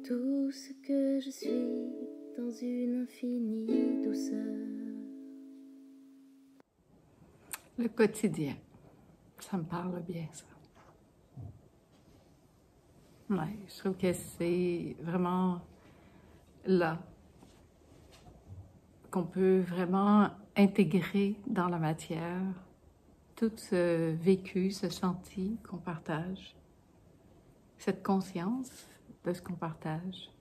tout ce que je suis dans une infinie douceur. Le quotidien, ça me parle bien, ça. Ouais, je trouve que c'est vraiment là qu'on peut vraiment intégrer dans la matière tout ce vécu, ce senti qu'on partage, cette conscience de ce qu'on partage,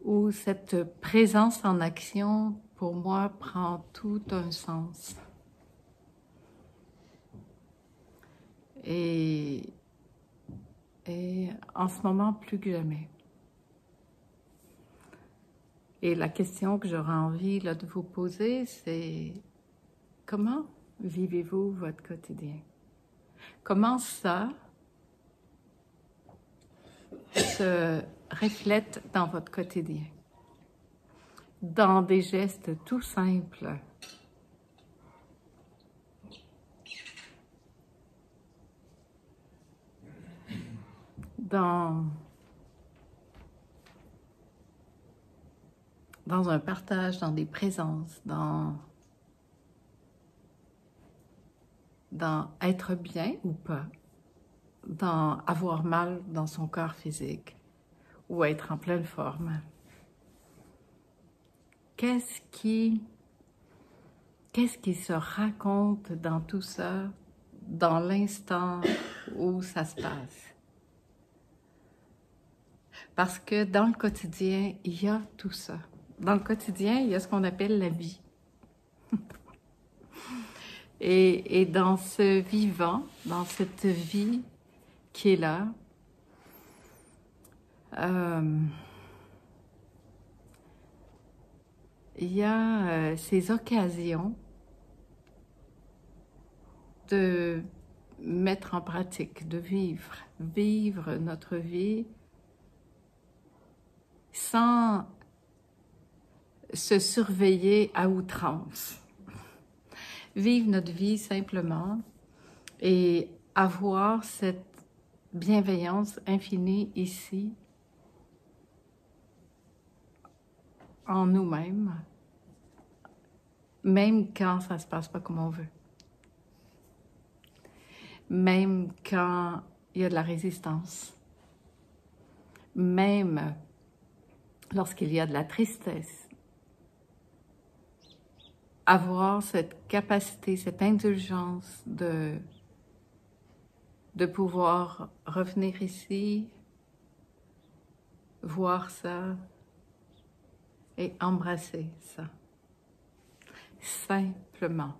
où cette présence en action, pour moi, prend tout un sens. Et en ce moment, plus que jamais. Et la question que j'aurais envie là, de vous poser, c'est comment vivez-vous votre quotidien? Comment ça se reflète dans votre quotidien? Dans des gestes tout simples. Dans un partage, dans des présences, dans être bien ou pas, dans avoir mal dans son corps physique ou être en pleine forme. Qu'est-ce qui se raconte dans tout ça, dans l'instant où ça se passe? Parce que dans le quotidien, il y a tout ça. Dans le quotidien, il y a ce qu'on appelle la vie. Et dans ce vivant, dans cette vie qui est là, il y a ces occasions de mettre en pratique, de vivre notre vie sans se surveiller à outrance. Vivre notre vie simplement et avoir cette bienveillance infinie ici, en nous-mêmes, même quand ça ne se passe pas comme on veut. Même quand il y a de la résistance. Même lorsqu'il y a de la tristesse. Avoir cette capacité, cette indulgence de pouvoir revenir ici, voir ça et embrasser ça. Simplement.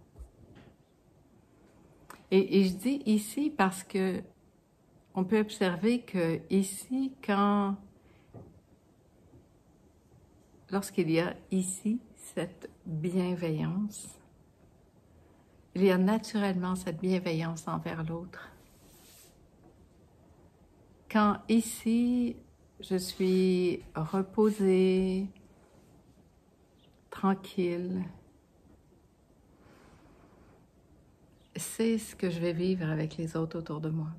Et je dis ici parce que on peut observer que ici, lorsqu'il y a ici cette bienveillance, il y a naturellement cette bienveillance envers l'autre. Quand ici, je suis reposée, tranquille, c'est ce que je vais vivre avec les autres autour de moi.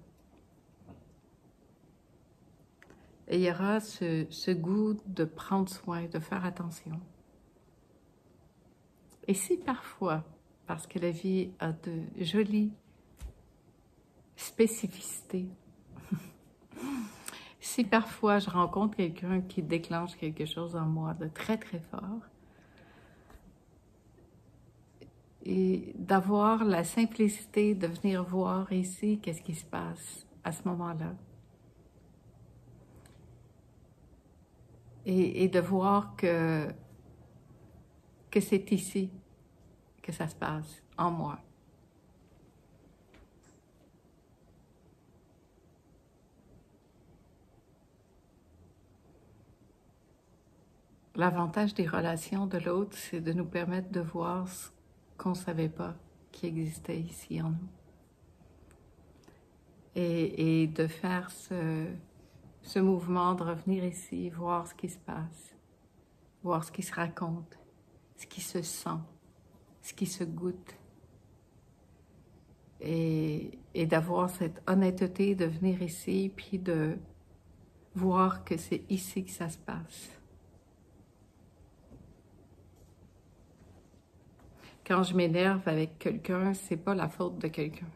Et il y aura ce goût de prendre soin, de faire attention. Et si parfois, parce que la vie a de jolies spécificités, si parfois je rencontre quelqu'un qui déclenche quelque chose en moi de très très fort, et d'avoir la simplicité de venir voir ici qu'est-ce qui se passe à ce moment-là. Et de voir que c'est ici que ça se passe, en moi. L'avantage des relations de l'autre, c'est de nous permettre de voir ce qu'on ne savait pas qui existait ici en nous. Et de faire ce mouvement, de revenir ici, voir ce qui se passe, voir ce qui se raconte, ce qui se sent, ce qui se goûte. Et d'avoir cette honnêteté de venir ici, puis de voir que c'est ici que ça se passe. Quand je m'énerve avec quelqu'un, c'est pas la faute de quelqu'un.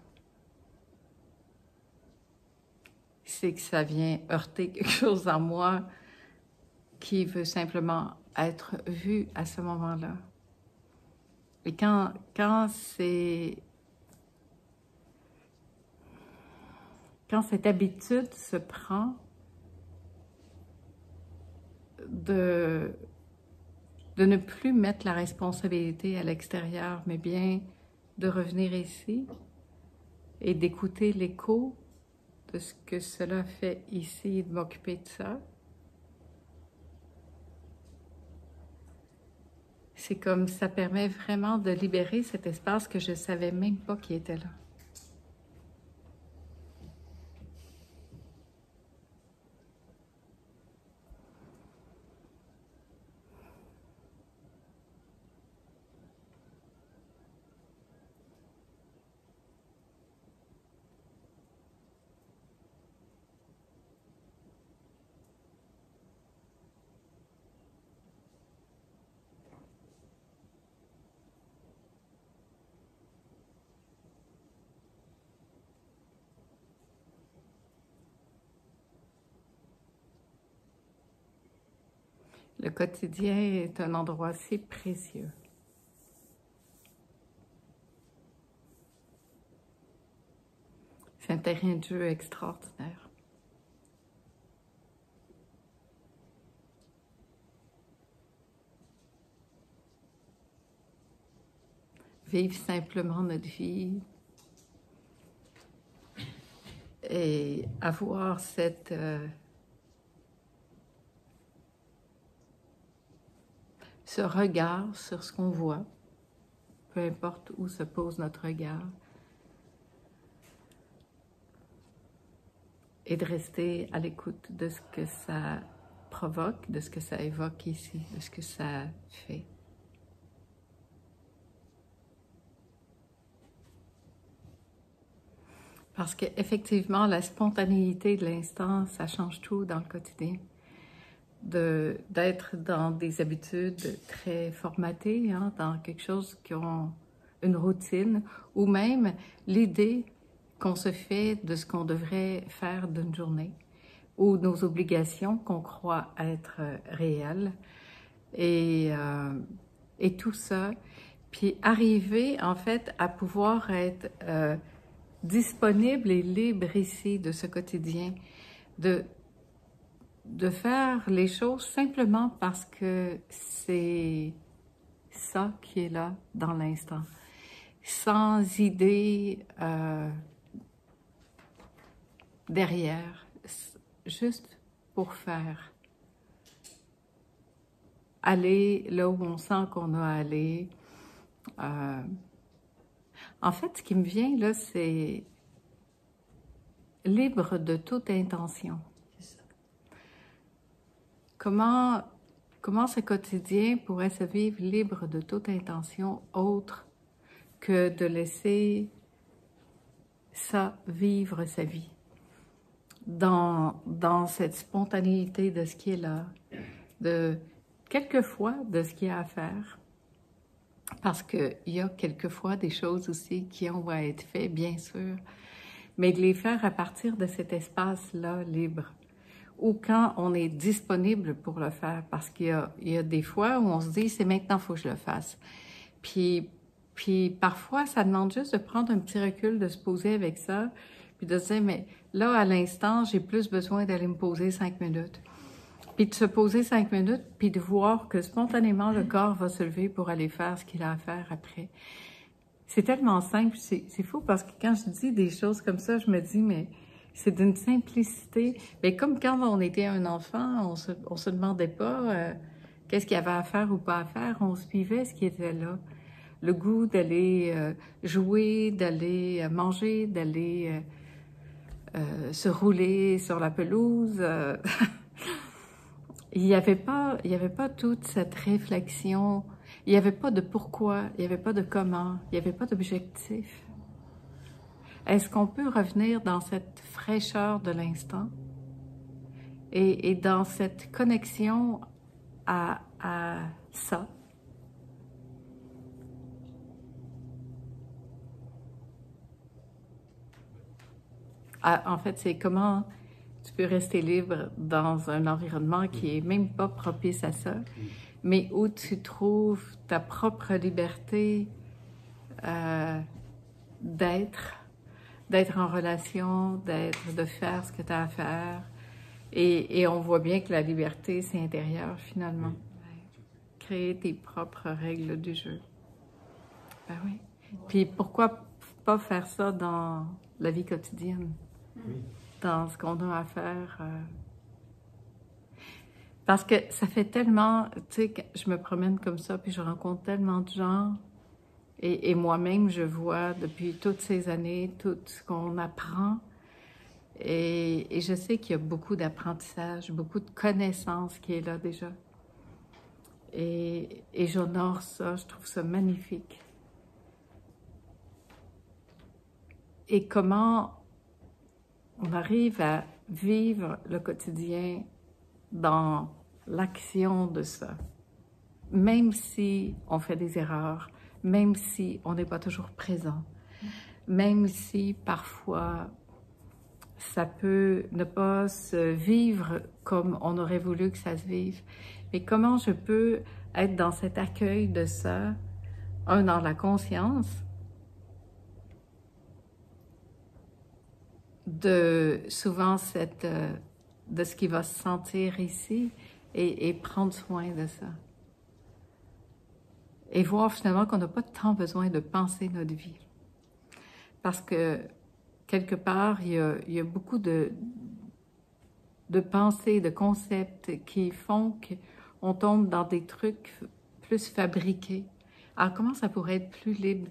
C'est que ça vient heurter quelque chose en moi qui veut simplement être vu à ce moment-là. Et quand cette habitude se prend de ne plus mettre la responsabilité à l'extérieur, mais bien de revenir ici et d'écouter l'écho de ce que cela fait ici et de m'occuper de ça. C'est comme ça permet vraiment de libérer cet espace que je ne savais même pas qu'il était là. Le quotidien est un endroit si précieux. C'est un terrain de jeu extraordinaire. Vivre simplement notre vie et avoir ce regard sur ce qu'on voit, peu importe où se pose notre regard, et de rester à l'écoute de ce que ça provoque, de ce que ça évoque ici, de ce que ça fait. Parce qu'effectivement, la spontanéité de l'instant, ça change tout dans le quotidien. D'être dans des habitudes très formatées, hein, dans quelque chose qui ont une routine, ou même l'idée qu'on se fait de ce qu'on devrait faire d'une journée, ou nos obligations qu'on croit être réelles, et tout ça, puis arriver en fait à pouvoir être disponible et libre ici de ce quotidien, de faire les choses simplement parce que c'est ça qui est là dans l'instant, sans idée derrière, juste pour faire. Aller là où on sent qu'on a à aller. En fait, ce qui me vient là, c'est libre de toute intention. Comment ce quotidien pourrait se vivre libre de toute intention autre que de laisser ça vivre sa vie dans cette spontanéité de ce qui est là, quelquefois de ce qu'il y a à faire, parce qu'il y a quelquefois des choses aussi qui ont à être faites, bien sûr, mais de les faire à partir de cet espace-là libre, ou quand on est disponible pour le faire, parce qu'il y a des fois où on se dit « c'est maintenant, il faut que je le fasse ». Puis parfois, ça demande juste de prendre un petit recul, de se poser avec ça, puis de se dire « mais là, à l'instant, j'ai plus besoin d'aller me poser 5 minutes ». Puis de se poser 5 minutes, puis de voir que spontanément, le corps va se lever pour aller faire ce qu'il a à faire après. C'est tellement simple, c'est fou parce que quand je dis des choses comme ça, je me dis « mais c'est d'une simplicité ». Mais comme quand on était un enfant, on se demandait pas qu'est-ce qu'il y avait à faire ou pas à faire, on suivait ce qui était là. Le goût d'aller jouer, d'aller manger, d'aller se rouler sur la pelouse. Il n'y avait pas toute cette réflexion, il n'y avait pas de pourquoi, il n'y avait pas de comment, il n'y avait pas d'objectif. Est-ce qu'on peut revenir dans cette fraîcheur de l'instant Et dans cette connexion à ça, en fait, c'est comment tu peux rester libre dans un environnement qui est même pas propice à ça, mais où tu trouves ta propre liberté d'être en relation, de faire ce que tu as à faire. Et on voit bien que la liberté, c'est intérieur, finalement. Créer tes propres règles du jeu. Ben oui. Puis pourquoi pas faire ça dans la vie quotidienne? Dans ce qu'on a à faire. Parce que ça fait tellement, tu sais, que je me promène comme ça, puis je rencontre tellement de gens, et moi-même, je vois depuis toutes ces années tout ce qu'on apprend, et je sais qu'il y a beaucoup d'apprentissage, beaucoup de connaissances qui est là déjà. Et j'honore ça, je trouve ça magnifique. Et comment on arrive à vivre le quotidien dans l'action de ça, même si on fait des erreurs, même si on n'est pas toujours présent, même si parfois ça peut ne pas se vivre comme on aurait voulu que ça se vive. Mais comment je peux être dans cet accueil de ça, dans la conscience, de souvent de ce qui va se sentir ici et prendre soin de ça. Et voir finalement qu'on n'a pas tant besoin de penser notre vie. Parce que quelque part, il y a beaucoup de pensées, de concepts qui font qu'on tombe dans des trucs plus fabriqués. Alors comment ça pourrait être plus libre?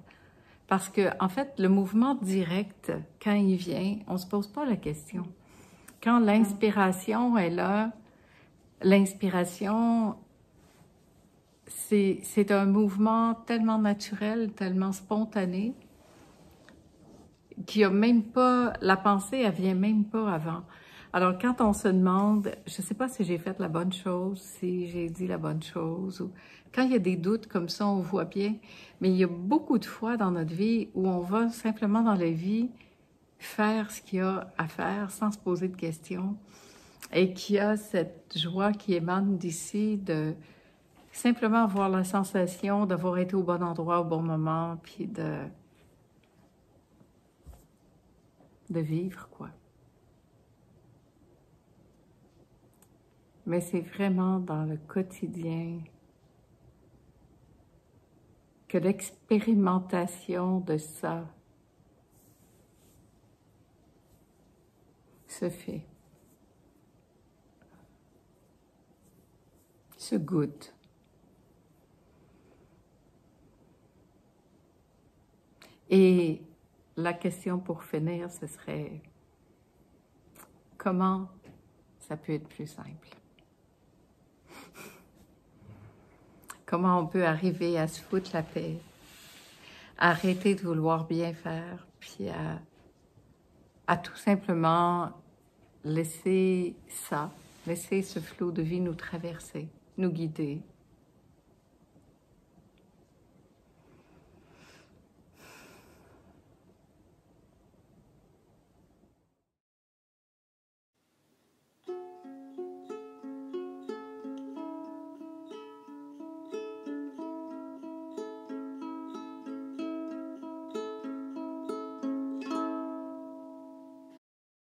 Parce que, en fait, le mouvement direct, quand il vient, on ne se pose pas la question. Quand l'inspiration est là, l'inspiration, c'est un mouvement tellement naturel, tellement spontané, qu'il n'y a même pas, la pensée, elle vient même pas avant. Alors, quand on se demande, je ne sais pas si j'ai fait la bonne chose, si j'ai dit la bonne chose, ou quand il y a des doutes comme ça, on voit bien, mais il y a beaucoup de fois dans notre vie où on va simplement dans la vie faire ce qu'il y a à faire sans se poser de questions, et qu'il y a cette joie qui émane d'ici de simplement avoir la sensation d'avoir été au bon endroit au bon moment, puis de vivre, quoi. Mais c'est vraiment dans le quotidien que l'expérimentation de ça se fait, se goûte. Et la question pour finir, ce serait comment ça peut être plus simple? Comment on peut arriver à se foutre la paix, à arrêter de vouloir bien faire, puis à tout simplement laisser ça, laisser ce flot de vie nous traverser, nous guider,